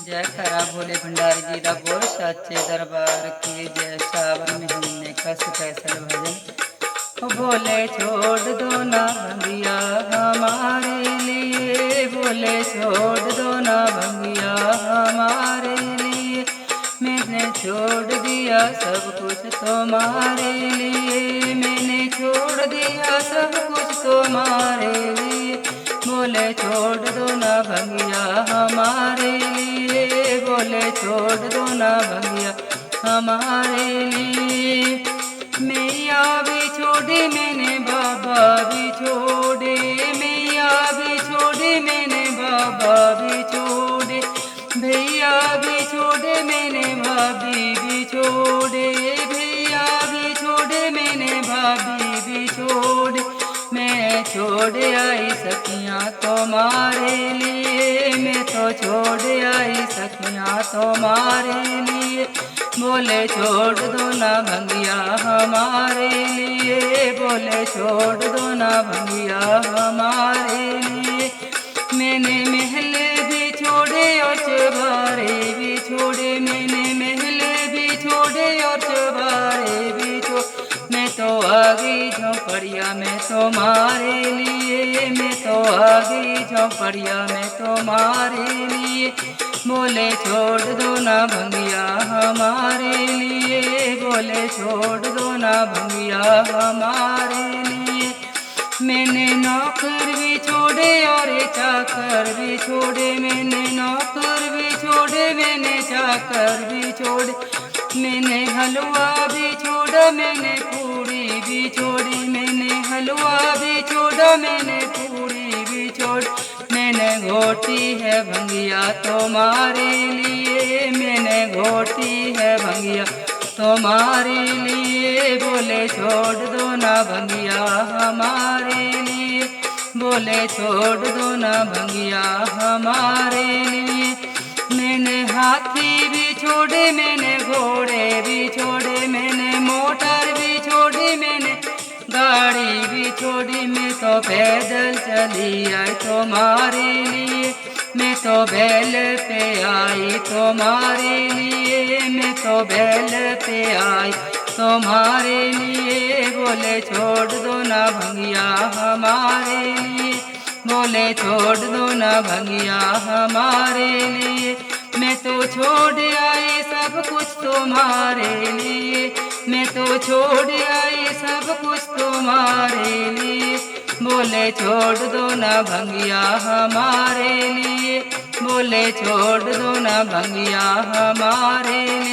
जय करा भोले भंडारी जी रा बोल सच्चे दरबार की जय। सावन महीने का स्पेशल भजन। ओ भोले छोड़ दो ना भंगिया हमारे लिए, भोले छोड़ दो ना भंगिया हमारे लिए। मैंने छोड़ दिया सब कुछ तुम्हारे लिए, मैंने छोड़ दिया सब कुछ तुम्हारे लिए। बोले छोड़ दो ना भंगिया हमारे लिए, बोले छोड़ दो ना भंगिया हमारे लिए। मैया भी छोड़ी मैंने बाबा भी छोड़े, मैया भी छोड़ी मैंने बाबा भी छोड़े। भैया भी छोड़े मैंने भाभी भी छोड़े, भैया भी छोड़े मैंने भाभी भी छोड़े। मैं छोड़ आई सखियाँ तुम्हारे लिए, मैं तो छोड़ आई सखियाँ तुम्हारे लिए। बोले छोड़ दो ना भंगिया हमारे लिए, बोले छोड़ दो ना भंगिया हमारे लिए। मैंने महल भी छोड़े और चबारे भी छोड़े, मैंने महल भी छोड़े और चबारे भी छोड़े। मैं तो आ गई झोंपड़िया में तुम्हारे लिए, मैं तो आ गई झोंपड़िया में तुम्हारे लिए। बोले छोड़ दो ना भंगिया हमारे लिए, बोले छोड़ दो ना भंगिया हमारे लिए। मैंने नौकर भी छोड़े और चाकर भी छोड़े, मैंने नौकर भी छोड़े मैंने चाकर भी छोड़े। मैंने हलवा भी छोड़ा मैंने पूरी भी छोड़ी, मैंने हलवा भी छोड़ा मैंने पूरी भी छोड़ी। मैंने घोटी है भंगिया तुम्हारे लिए, मैंने घोटी है भंगिया तुम्हारे लिए। बोले छोड़ दो ना भंगिया हमारे लिए, बोले छोड़ दो ना भंगिया हमारे लिए। मैंने हाथी भी छोड़े मैंने घोड़े भी छोड़े, मैंने मोटर भी छोड़ी मैंने गाड़ी भी छोड़ी। मैं तो पैदल चली आई तुम्हारे लिए, मैं तो बैल पे आई तुम्हारे लिए, मैं तो बैल पे आई तुम्हारे लिए। बोले छोड़ दो ना भंगिया हमारे लिए, बोले छोड़ दो ना भंगिया हमारे लिए। मैं तो छोड़ आई सब कुछ तुम्हारे लिए, मैं तो छोड़ आई सब कुछ तुम्हारे लिए। बोले छोड़ दो ना भंगिया हमारे लिए, बोले छोड़ दो ना भंगिया हमारे लिए।